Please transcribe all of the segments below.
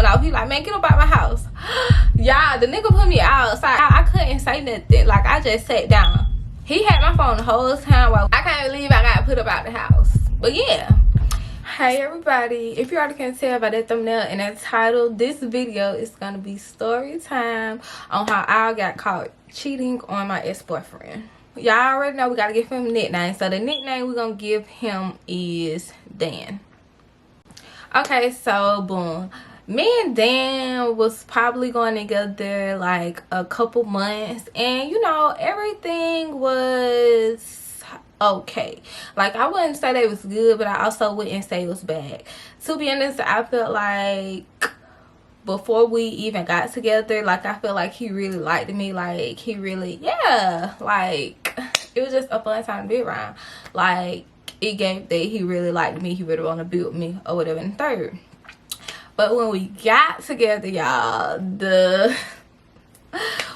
going off. He like, man, get up out my house. Y'all, the nigga put me outside. I couldn't say nothing. Like, I just sat down. He had my phone the whole time. While I can't believe I got put up out the house. But yeah. Hey everybody, if you already can tell by that thumbnail and that title, this video is gonna be story time on how I got caught cheating on my ex-boyfriend. Y'all already know we gotta give him a nickname. So the nickname we're gonna give him is Dan. Okay, so boom. Me and Dan was probably going together like a couple months, and you know, everything was okay. Like, I wouldn't say they was good, but I also wouldn't say it was bad. To be honest, I felt like before we even got together, like, I felt like he really liked me. Like, he really, yeah, like, it was just a fun time to be around. Like, it gave that he really liked me, he really want to be with me or whatever in the third. But when we got together, y'all,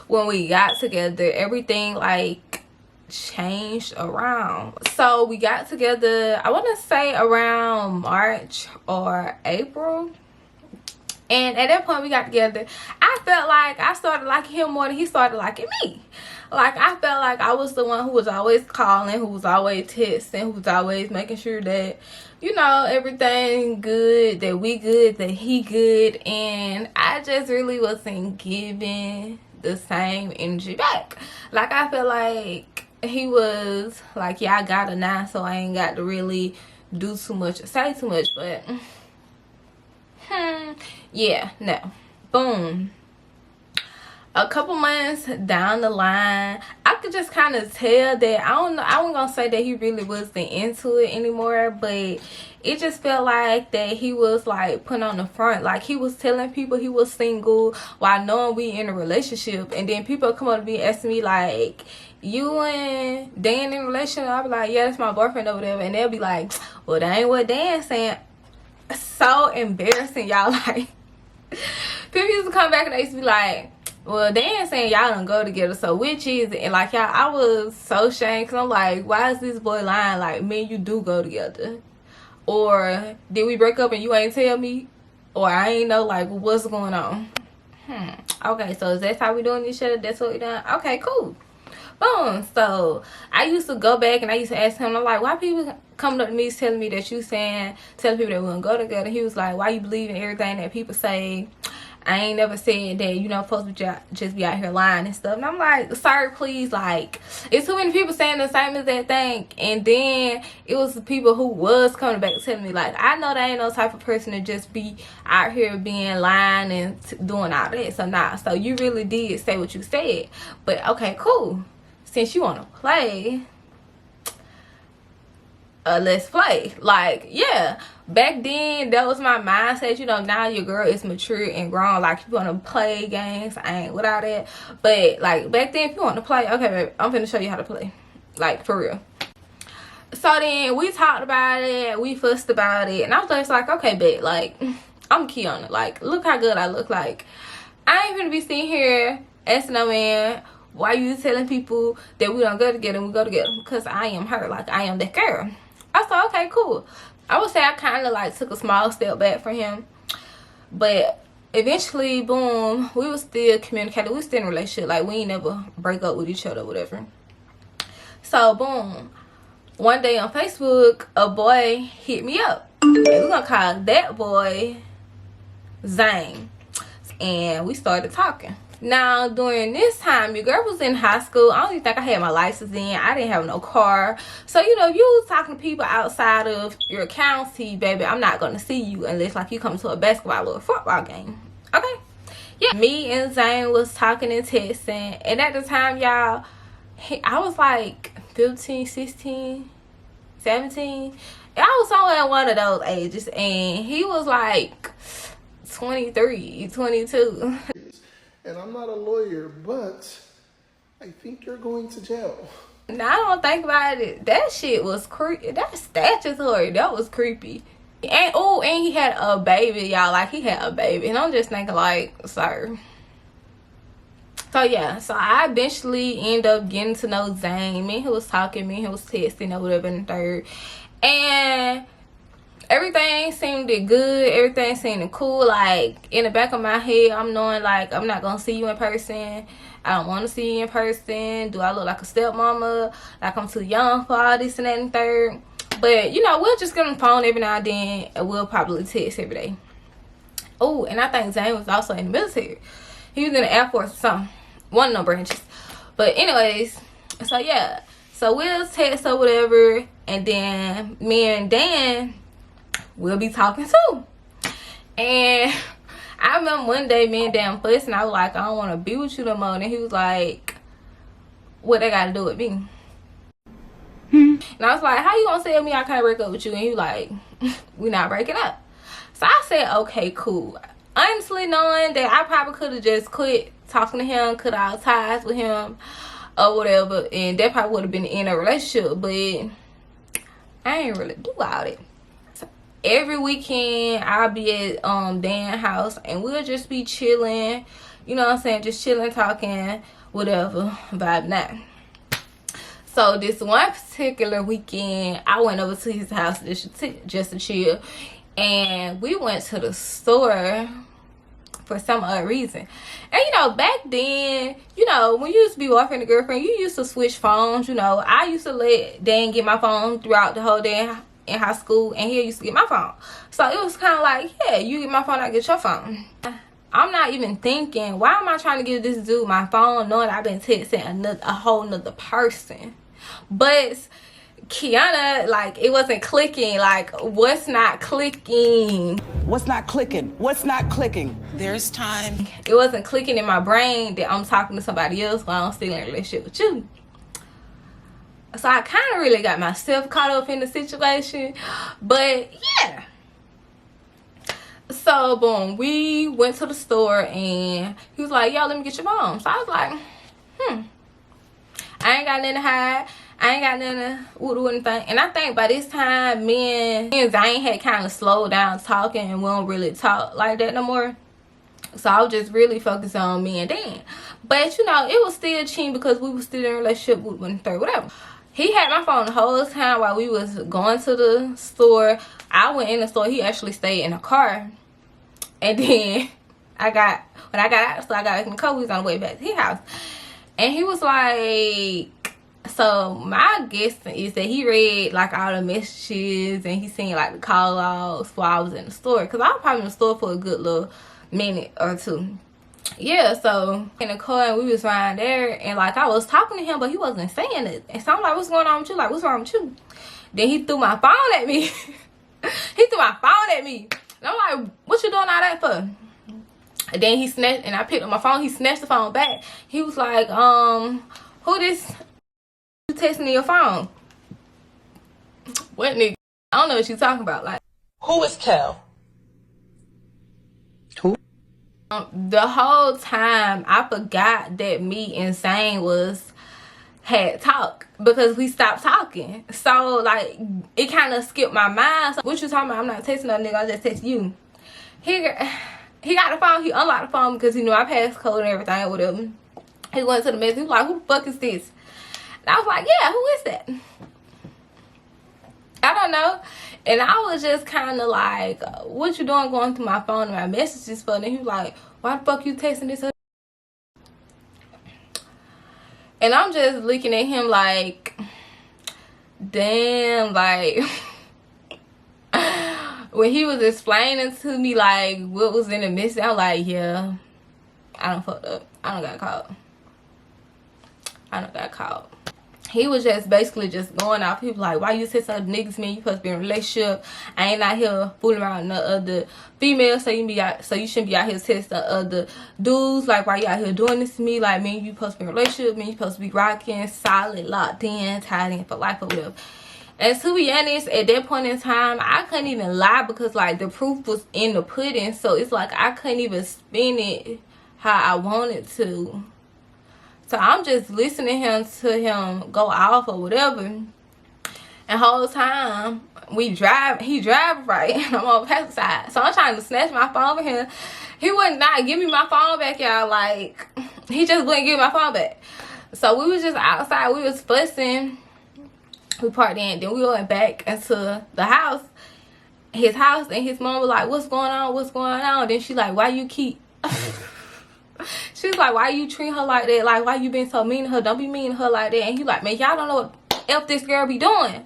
when we got together, everything like changed around. So we got together, I want to say around March or April, and at that point we got together, I felt like I started liking him more than he started liking me. Like, I felt like I was the one who was always calling, who was always texting, who was always making sure that, you know, everything good, that we good, that he good, and I just really wasn't giving the same energy back. Like, I felt like he was like, yeah, I got it now, so I ain't got to really do too much or say too much. But yeah, no. Boom. A couple months down the line, I could just kind of tell that, I don't know, I wasn't gonna say that he really wasn't into it anymore, but it just felt like that he was like putting on the front. Like, he was telling people he was single while knowing we in a relationship, and then people come up to me asking me like, you and Dan in a relationship? I'll be like, yeah, that's my boyfriend or whatever, and they'll be like, well, that ain't what Dan's saying. So embarrassing, y'all. Like, people used to come back and they used to be like, well, Dan saying y'all don't go together, so which is it? And like, y'all, I was so ashamed, because I'm like, why is this boy lying? Like, me and you do go together, or did we break up and you ain't tell me, or I ain't know, like, what's going on? Okay, so is that how we doing this shit? That's what we done? Okay, cool. Boom. So I used to go back and I used to ask him, I'm like, why people coming up to me telling me that you telling people that we don't go together? He was like, why you believe in everything that people say? I ain't never said that, you know, supposed to just be out here lying and stuff. And I'm like, sir, please, like, it's too many people saying the same as that thing. And then it was the people who was coming back telling me, like, I know that ain't no type of person to just be out here being lying and doing all that. So nah, so you really did say what you said. But okay, cool. Since you want to play, let's play. Like, yeah, back then that was my mindset. You know, now your girl is mature and grown. Like, you want to play games, I ain't without it. But like, back then, if you want to play, okay, babe, I'm finna show you how to play, like, for real. So then we talked about it, we fussed about it, and I was just like, okay, babe, like, I'm Keonna, like, look how good I look. Like, I ain't gonna be sitting here asking no man, why you telling people that we don't go together and we go together? Because I am her. Like, I am that girl. I said, okay, cool. I would say I kind of like took a small step back from him, but eventually, boom, we were still communicating. We were still in a relationship. Like, we ain't never break up with each other or whatever. So boom, one day on Facebook, a boy hit me up, and we're gonna call that boy Zane, and we started talking. Now, during this time, your girl was in high school. I don't even think I had my license in. I didn't have no car. So, you know, if you was talking to people outside of your county, baby, I'm not going to see you unless, like, you come to a basketball or a football game. Okay? Yeah. Me and Zane was talking and texting. And at the time, y'all, I was like 15, 16, 17. I was somewhere in one of those ages. And he was like 23, 22. And I'm not a lawyer, but I think you're going to jail. Now, I don't think about it. That shit was creepy. That's statutory. That was creepy. And oh, and he had a baby, y'all. Like, he had a baby. And I'm just thinking, like, sir. So yeah, so I eventually end up getting to know Zane. Me and he was talking, me and he was texting or whatever in the third. And everything seemed good. Everything seemed cool. Like, in the back of my head, I'm knowing, like, I'm not gonna see you in person. I don't want to see you in person. Do I look like a stepmama? Like I'm too young for all this and that and third? But, you know, we'll just get on the phone every now and then, and we'll probably text every day. Oh, and I think Zane was also in the military. He was in the Air Force or something. One of no branches. But anyways, so yeah. So we'll text or whatever, and then me and Dan will be talking too. And I remember one day me and Dan fussing. I was like, I don't want to be with you no more. And he was like, what they got to do with me? And I was like, how you gonna tell me I can't break up with you? And he was like, we not breaking up. So I said, okay, cool. Honestly, knowing that I probably could have just quit talking to him, cut all ties with him or whatever, and that probably would have been the end of a relationship, but I ain't really do all that. So every weekend I'll be at Dan's house and we'll just be chilling, you know what I'm saying, just chilling, talking, whatever, vibing out. So this one particular weekend I went over to his house just to chill, and we went to the store for some other reason. And you know, back then, you know, when you used to be boyfriend and girlfriend, you used to switch phones. You know, I used to let Dan get my phone throughout the whole day in high school, and he used to get my phone. So it was kind of like, yeah, you get my phone, I get your phone. I'm not even thinking, why am I trying to give this dude my phone knowing I've been texting a whole nother person? But Kiana, like, it wasn't clicking. Like, what's not clicking? What's not clicking? What's not clicking? There's time. It wasn't clicking in my brain that I'm talking to somebody else while I'm still in a relationship with you. So I kind of really got myself caught up in the situation. But yeah. So boom, we went to the store and he was like, yo, let me get your phone. So I was like, I ain't got nothing to hide. I ain't got nothing to do anything. And I think by this time, me and Zane had kind of slowed down talking, and we don't really talk like that no more. So I was just really focused on me and Dan. But, you know, it was still cheating because we were still in a relationship with one third, whatever. He had my phone the whole time while we was going to the store. I went in the store. He actually stayed in the car. And then when I got out of the store, I got back in the car. We was on the way back to his house. And he was like, so my guess is that he read like all the messages and he seen like the call logs while I was in the store, because I was probably in the store for a good little minute or two. Yeah, so in the car and we was right there, and like I was talking to him but he wasn't saying it. And so I'm like, what's going on with you? Like, what's wrong with you? Then he threw my phone at me. He threw my phone at me. And I'm like, what you doing all that for? And then he snatched, and I picked up my phone. He snatched the phone back. He was like, who this? You texting your phone? What nigga? I don't know what you talking about. Like, Who is Kel? Who? The whole time I forgot that me and Zane had talked, because we stopped talking. So like it kind of skipped my mind. So, what you talking about? I'm not texting no nigga. I just text you. He got the phone. He unlocked the phone because he knew I passed code and everything or whatever. He went to the message. He was like, who the fuck is this? And I was like, yeah, who is that? I don't know. And I was just kind of like, what you doing going through my phone and my messages for? And he was like, why the fuck you texting this? And I'm just looking at him like, damn, like, when he was explaining to me like what was in the message, I'm like, yeah, I done fucked up. I done got caught. He was just basically just going off. He was like, why you say something niggas, man? You supposed to be in a relationship. I ain't out here fooling around no other females, so you shouldn't be out here testing other dudes. Like, why you out here doing this to me? Like, man, you supposed to be in a relationship, man, you supposed to be rocking, solid, locked in, tied in for life or whatever. And to be honest, at that point in time, I couldn't even lie, because like the proof was in the pudding. So it's like I couldn't even spin it how I wanted to. So I'm just listening to him go off or whatever. And the whole time he drive right, and I'm on the passenger side. So I'm trying to snatch my phone from him. He would not give me my phone back, y'all. Like, he just wouldn't give me my phone back. So we was just outside. We was fussing. We parked in. Then we went back into the house. his house, and his mom was like, what's going on, what's going on? Then she like, why you keep she was like, why you treat her like that? Like, why you been so mean to her? Don't be mean to her like that. And he like, man, y'all don't know what F this girl be doing.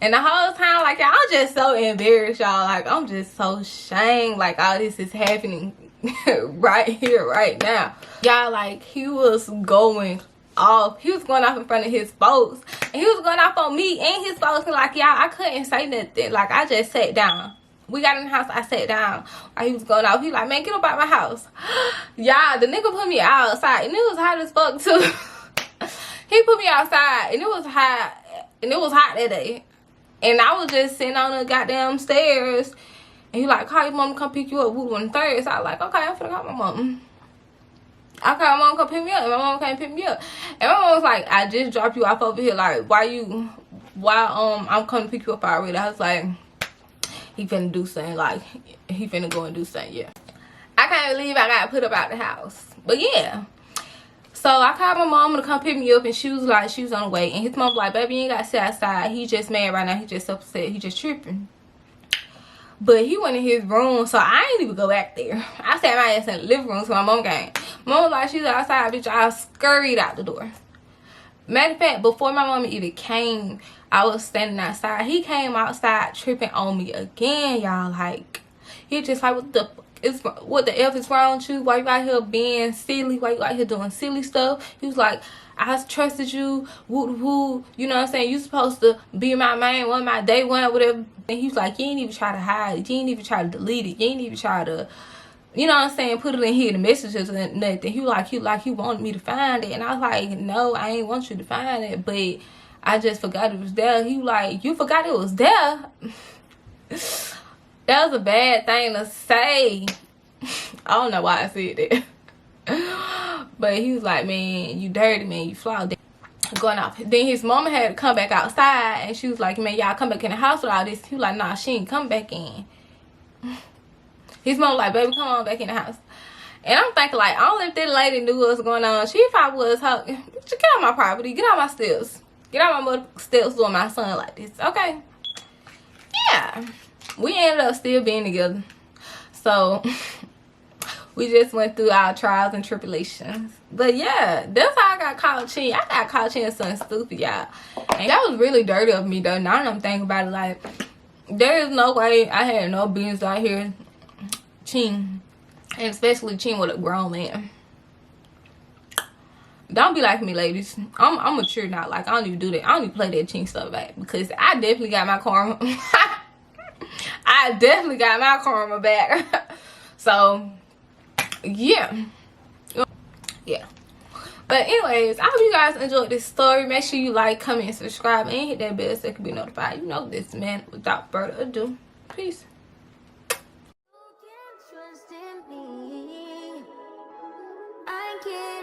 And the whole time, like, y'all, I'm just so embarrassed, y'all. Like, I'm just so ashamed. Like, all this is happening right here, right now. Y'all, like, he was going off. He was going off in front of his folks. And he was going off on me and his folks. And, like, y'all, I couldn't say nothing. Like, I just sat down. We got in the house, I sat down while he was going off. He like, man, get up out my house. Y'all, the nigga put me outside, and it was hot as fuck too. He put me outside, and it was hot, that day. And I was just sitting on the goddamn stairs, and he like, call your mom to come pick you up, Wood 1-3. So I was like, okay, I'm finna call my mom. I called my mom to come pick me up, and my mom came pick me up. And my mom was like, I just dropped you off over here, like, why I'm coming to pick you up already? I was like, he finna do something, like, he finna go and do something, yeah. I can't believe I got put up out the house. But yeah. So I called my mom to come pick me up, and she was like, she was on the way. And his mom was like, baby, you ain't got to sit outside. He just mad right now. He just upset. He just tripping. But he went in his room, so I ain't even go back there. I sat my ass in the living room, so my mom came. Mom was like, she's outside, bitch. I scurried out the door. Matter of fact, before my mom even came, I was standing outside. He came outside tripping on me again, y'all. Like, he just like, what the F is wrong with you? Why you out here being silly? Why you out here doing silly stuff? He was like, I trusted you, woo, you know what I'm saying? You supposed to be my man, one of my day one, whatever. And he was like, you ain't even try to hide it. You ain't even try to delete it. You ain't even try to, you know what I'm saying, put it in here, the messages and nothing. He wanted me to find it. And I was like, no, I ain't want you to find it, but I just forgot it was there. He was like, you forgot it was there? That was a bad thing to say. I don't know why I said that. But he was like, man, you dirty, man, you flawed. Going off. Then his mama had to come back outside, and she was like, man, y'all come back in the house with all this. He was like, nah, she ain't come back in. His mom was like, baby, come on back in the house. And I'm thinking, like, I don't know if that lady knew what was going on. She probably was talking, get out my property, get out my steps. Get out my mother steps doing my son like this, okay? Yeah. We ended up still being together. So, we just went through our trials and tribulations. But yeah, that's how I got caught cheating. I got caught cheating something stupid, y'all. And that was really dirty of me, though. Now that I'm thinking about it, like, there is no way I had no business out here cheating. And especially cheating with a grown man. Don't be like me, ladies. I'm mature now. Like, I don't even do that. I don't even play that cheating stuff back. Because I definitely got my karma. I definitely got my karma back. So, yeah. But anyways, I hope you guys enjoyed this story. Make sure you like, comment, and subscribe, and hit that bell so you can be notified. You know this, man. Without further ado, peace. You can trust in me. I can